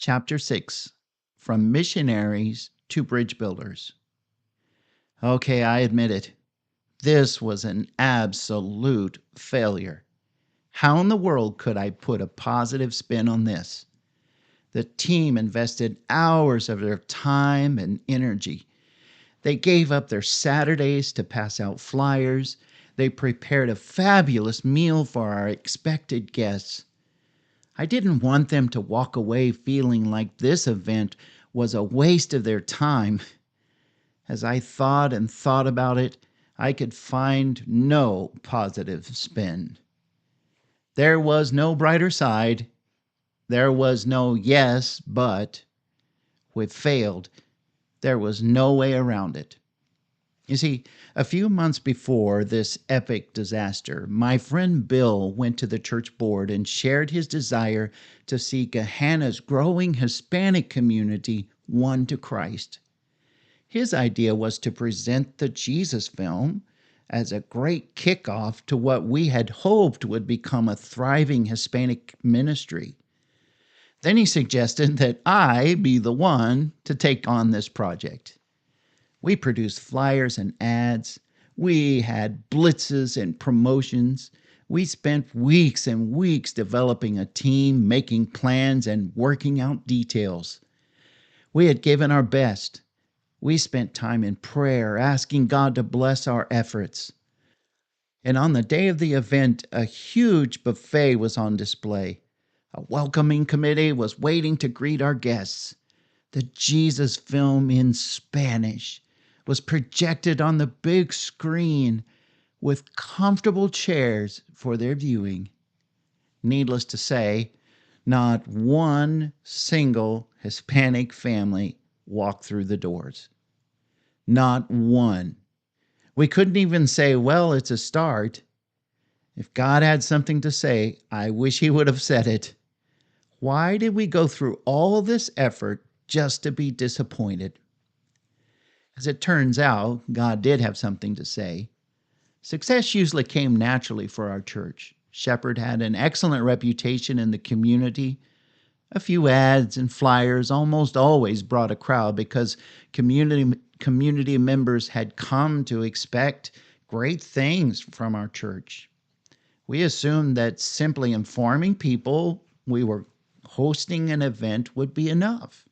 Chapter 6, From Missionaries to Bridge Builders. Okay, I admit it. This was an absolute failure. How in the world could I put a positive spin on this? The team invested hours of their time and energy. They gave up their Saturdays to pass out flyers. They prepared a fabulous meal for our expected guests. I didn't want them to walk away feeling like this event was a waste of their time. As I thought and thought about it, I could find no positive spin. There was no brighter side. There was no yes, but. We failed. There was no way around it. You see, a few months before this epic disaster, my friend Bill went to the church board and shared his desire to see Gahanna's growing Hispanic community won to Christ. His idea was to present the Jesus film as a great kickoff to what we had hoped would become a thriving Hispanic ministry. Then he suggested that I be the one to take on this project. We produced flyers and ads. We had blitzes and promotions. We spent weeks and weeks developing a team, making plans, and working out details. We had given our best. We spent time in prayer, asking God to bless our efforts. And on the day of the event, a huge buffet was on display. A welcoming committee was waiting to greet our guests. The Jesus film in Spanish was projected on the big screen with comfortable chairs for their viewing. Needless to say, not one single Hispanic family walked through the doors. Not one. We couldn't even say, well, it's a start. If God had something to say, I wish He would have said it. Why did we go through all this effort just to be disappointed? As it turns out, God did have something to say. Success usually came naturally for our church. Shepherd had an excellent reputation in the community. A few ads and flyers almost always brought a crowd because community members had come to expect great things from our church. We assumed that simply informing people we were hosting an event would be enough.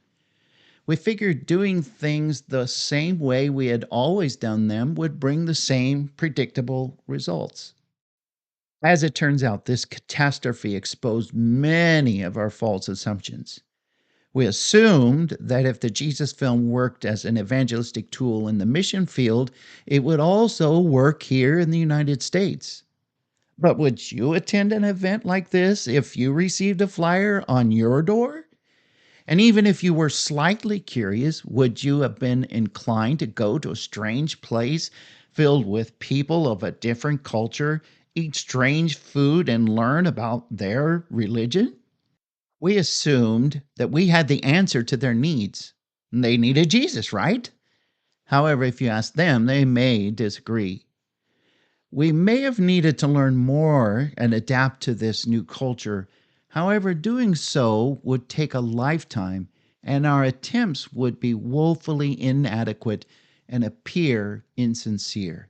We figured doing things the same way we had always done them would bring the same predictable results. As it turns out, this catastrophe exposed many of our false assumptions. We assumed that if the Jesus film worked as an evangelistic tool in the mission field, it would also work here in the United States. But would you attend an event like this if you received a flyer on your door? And even if you were slightly curious, would you have been inclined to go to a strange place filled with people of a different culture, eat strange food, and learn about their religion? We assumed that we had the answer to their needs. They needed Jesus, right? However, if you ask them, they may disagree. We may have needed to learn more and adapt to this new culture. However, doing so would take a lifetime, and our attempts would be woefully inadequate and appear insincere.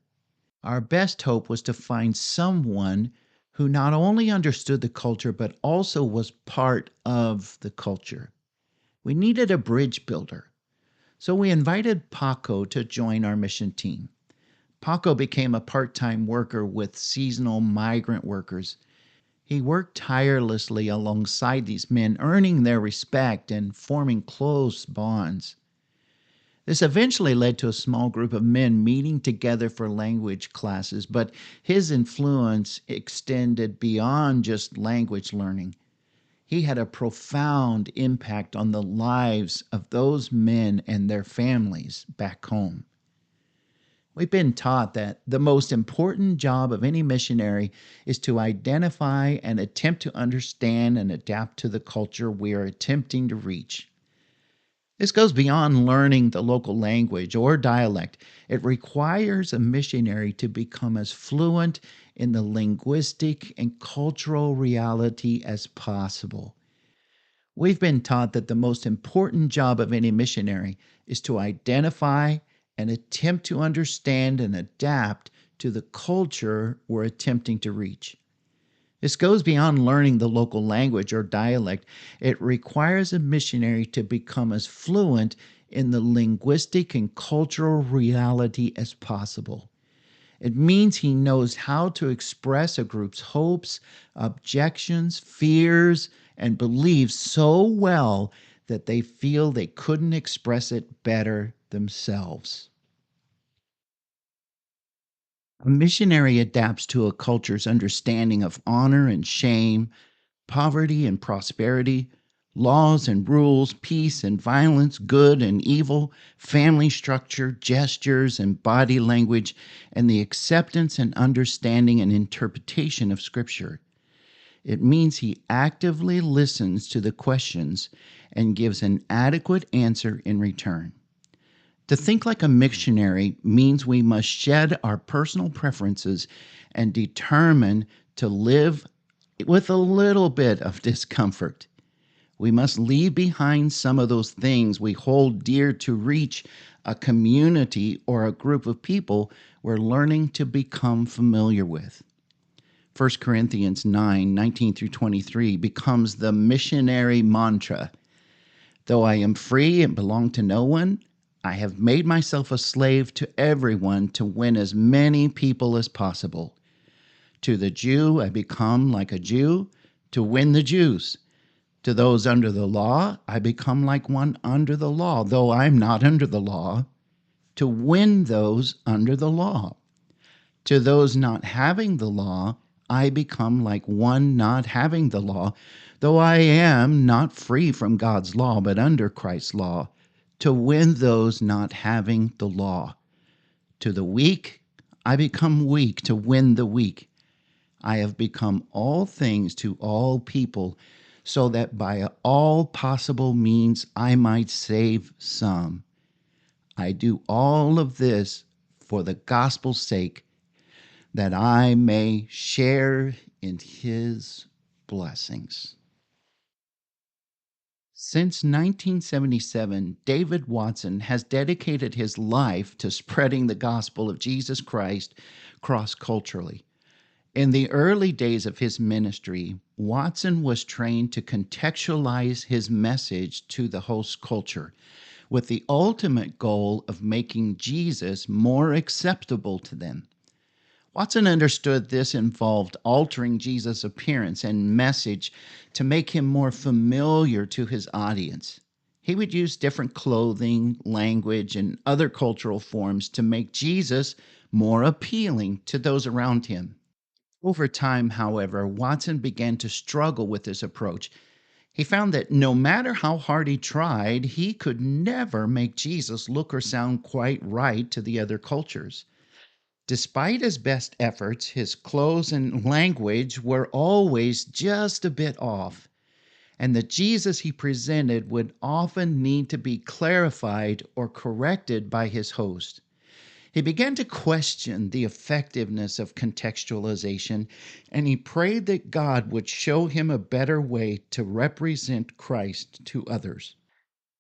Our best hope was to find someone who not only understood the culture but also was part of the culture. We needed a bridge builder, so we invited Paco to join our mission team. Paco became a part time worker with seasonal migrant workers. He worked tirelessly alongside these men, earning their respect and forming close bonds. This eventually led to a small group of men meeting together for language classes, but his influence extended beyond just language learning. He had a profound impact on the lives of those men and their families back home. We've been taught that the most important job of any missionary is to identify and attempt to understand and adapt to the culture we are attempting to reach. This goes beyond learning the local language or dialect. It requires a missionary to become as fluent in the linguistic and cultural reality as possible. We've been taught that the most important job of any missionary is to identify and attempt to understand and adapt to the culture we're attempting to reach. This goes beyond learning the local language or dialect. It requires a missionary to become as fluent in the linguistic and cultural reality as possible. It means he knows how to express a group's hopes, objections, fears, and beliefs so well that they feel they couldn't express it better themselves. A missionary adapts to a culture's understanding of honor and shame, poverty and prosperity, laws and rules, peace and violence, good and evil, family structure, gestures and body language, and the acceptance and understanding and interpretation of Scripture. It means he actively listens to the questions and gives an adequate answer in return. To think like a missionary means we must shed our personal preferences and determine to live with a little bit of discomfort. We must leave behind some of those things we hold dear to reach a community or a group of people we're learning to become familiar with. 1 Corinthians 9:19 through 23 becomes the missionary mantra. Though I am free and belong to no one, I have made myself a slave to everyone to win as many people as possible. To the Jew, I become like a Jew to win the Jews. To those under the law, I become like one under the law, though I'm not under the law, to win those under the law. To those not having the law, I become like one not having the law, though I am not free from God's law, but under Christ's law, to win those not having the law. To the weak, I become weak to win the weak. I have become all things to all people, so that by all possible means I might save some. I do all of this for the gospel's sake, that I may share in his blessings. Since 1977, David Watson has dedicated his life to spreading the gospel of Jesus Christ cross culturally. In the early days of his ministry, Watson was trained to contextualize his message to the host culture with the ultimate goal of making Jesus more acceptable to them. Watson understood this involved altering Jesus' appearance and message to make him more familiar to his audience. He would use different clothing, language, and other cultural forms to make Jesus more appealing to those around him. Over time, however, Watson began to struggle with this approach. He found that no matter how hard he tried, he could never make Jesus look or sound quite right to the other cultures. Despite his best efforts, his clothes and language were always just a bit off, and the Jesus he presented would often need to be clarified or corrected by his host. He began to question the effectiveness of contextualization, and he prayed that God would show him a better way to represent Christ to others.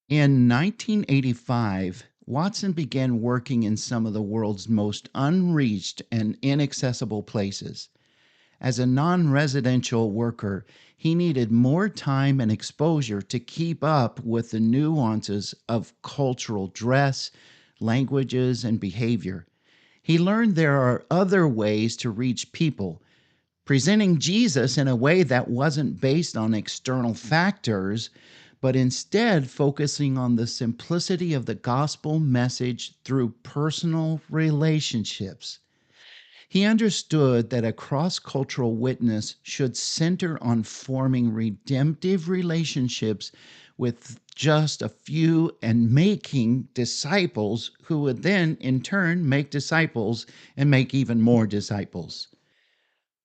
In 1985, Watson began working in some of the world's most unreached and inaccessible places. As a non residential worker, he needed more time and exposure to keep up with the nuances of cultural dress, languages, and behavior. He learned there are other ways to reach people, presenting Jesus in a way that wasn't based on external factors, but instead focusing on the simplicity of the gospel message through personal relationships. He understood that a cross cultural witness should center on forming redemptive relationships with just a few and making disciples who would then, in turn, make disciples and make even more disciples.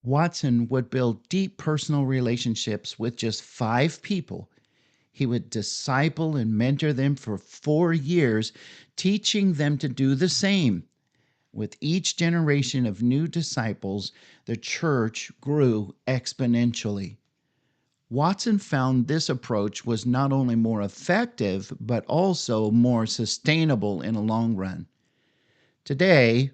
Watson would build deep personal relationships with just 5 people. He would disciple and mentor them for 4 years, teaching them to do the same. With each generation of new disciples, the church grew exponentially. Watson found this approach was not only more effective, but also more sustainable in the long run. Today,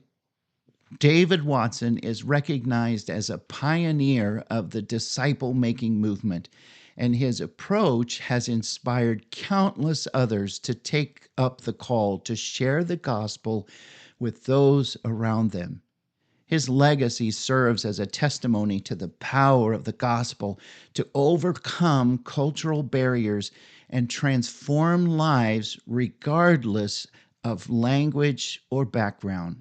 David Watson is recognized as a pioneer of the disciple making movement, and his approach has inspired countless others to take up the call to share the gospel with those around them. His legacy serves as a testimony to the power of the gospel to overcome cultural barriers and transform lives regardless of language or background.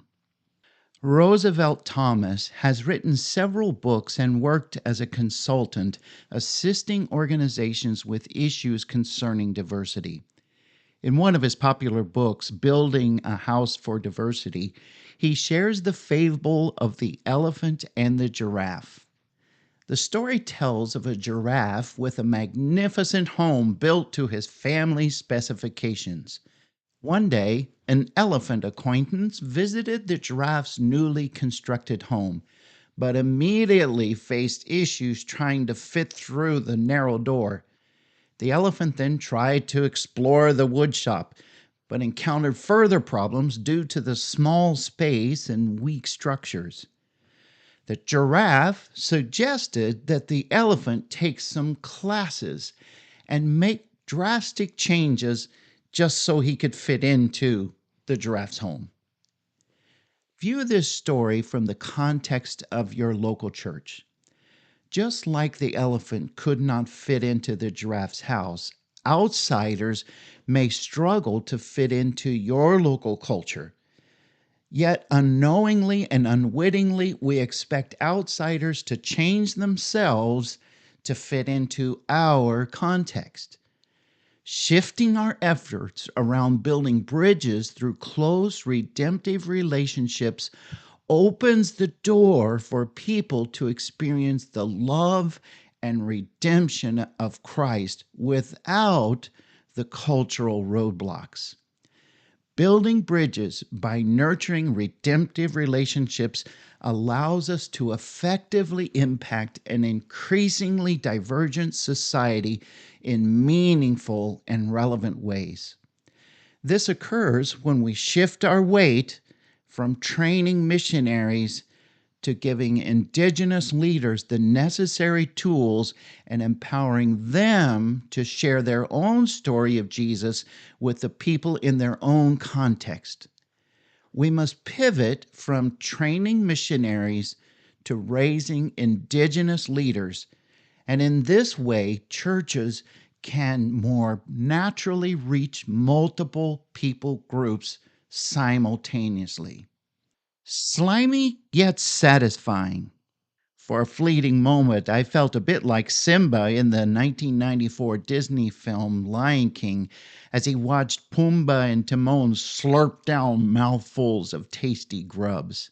Roosevelt Thomas has written several books and worked as a consultant, assisting organizations with issues concerning diversity. In one of his popular books, Building a House for Diversity, he shares the fable of the elephant and the giraffe. The story tells of a giraffe with a magnificent home built to his family's specifications. One day, an elephant acquaintance visited the giraffe's newly constructed home, but immediately faced issues trying to fit through the narrow door. The elephant then tried to explore the woodshop, but encountered further problems due to the small space and weak structures. The giraffe suggested that the elephant take some classes and make drastic changes just so he could fit into the giraffe's home. View this story from the context of your local church. Just like the elephant could not fit into the giraffe's house, outsiders may struggle to fit into your local culture. Yet, unknowingly and unwittingly, we expect outsiders to change themselves to fit into our context. Shifting our efforts around building bridges through close, redemptive relationships opens the door for people to experience the love and redemption of Christ without the cultural roadblocks. Building bridges by nurturing redemptive relationships allows us to effectively impact an increasingly divergent society in meaningful and relevant ways. This occurs when we shift our weight from training missionaries to giving indigenous leaders the necessary tools and empowering them to share their own story of Jesus with the people in their own context. We must pivot from training missionaries to raising indigenous leaders, and in this way, churches can more naturally reach multiple people groups simultaneously. Slimy yet satisfying. For a fleeting moment, I felt a bit like Simba in the 1994 Disney film Lion King as he watched Pumbaa and Timon slurp down mouthfuls of tasty grubs.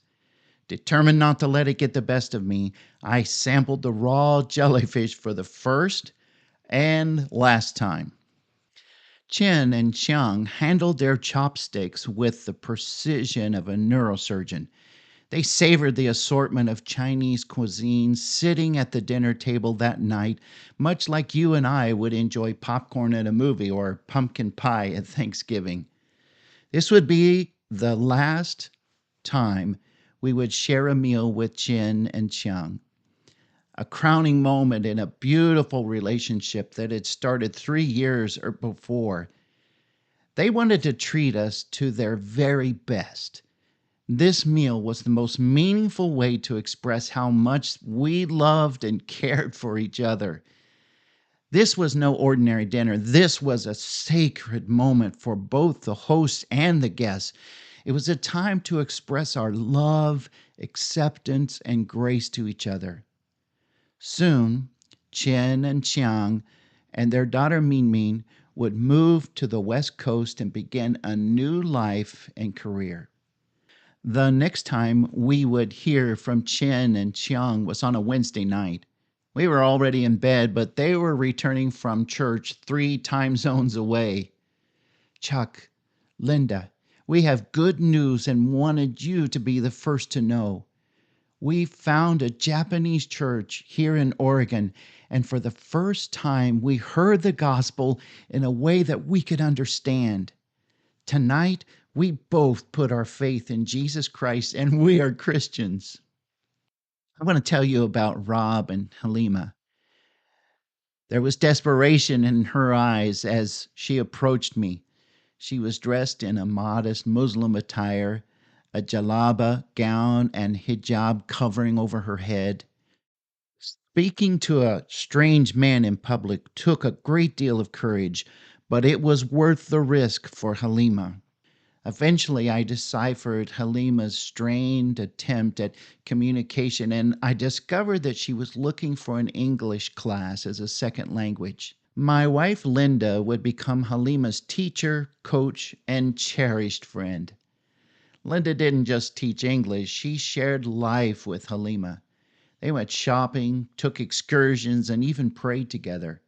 Determined not to let it get the best of me, I sampled the raw jellyfish for the first and last time. Chen and Xiang handled their chopsticks with the precision of a neurosurgeon. They savored the assortment of Chinese cuisine sitting at the dinner table that night, much like you and I would enjoy popcorn at a movie or pumpkin pie at Thanksgiving. This would be the last time we would share a meal with Chen and Xiang, a crowning moment in a beautiful relationship that had started 3 years before. They wanted to treat us to their very best. This meal was the most meaningful way to express how much we loved and cared for each other. This was no ordinary dinner. This was a sacred moment for both the hosts and the guests. It was a time to express our love, acceptance, and grace to each other. Soon, Chen and Xiang and their daughter Minmin would move to the West Coast and begin a new life and career. The next time we would hear from Chen and Xiang was on a Wednesday night. We were already in bed, but they were returning from church 3 time zones away. Chuck, Linda, we have good news and wanted you to be the first to know. We found a Japanese church here in Oregon, and for the first time, we heard the gospel in a way that we could understand. Tonight, we both put our faith in Jesus Christ, and we are Christians. I want to tell you about Rob and Halima. There was desperation in her eyes as she approached me. She was dressed in a modest Muslim attire, a jalaba gown and hijab covering over her head. Speaking to a strange man in public took a great deal of courage, but it was worth the risk for Halima. Eventually, I deciphered Halima's strained attempt at communication, and I discovered that she was looking for an English class as a second language. My wife, Linda, would become Halima's teacher, coach, and cherished friend. Linda didn't just teach English, she shared life with Halima. They went shopping, took excursions, and even prayed together.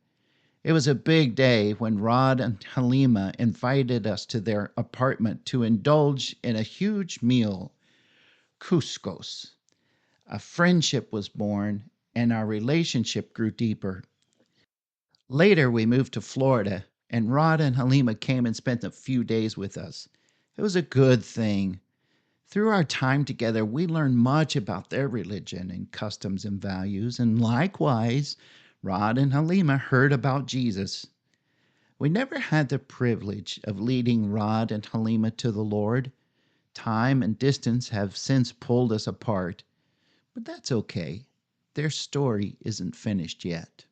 It was a big day when Rod and Halima invited us to their apartment to indulge in a huge meal, couscous. A friendship was born, and our relationship grew deeper. Later, we moved to Florida, and Rod and Halima came and spent a few days with us. It was a good thing. Through our time together, we learned much about their religion and customs and values, and likewise, Rod and Halima heard about Jesus. We never had the privilege of leading Rod and Halima to the Lord. Time and distance have since pulled us apart, but that's okay. Their story isn't finished yet.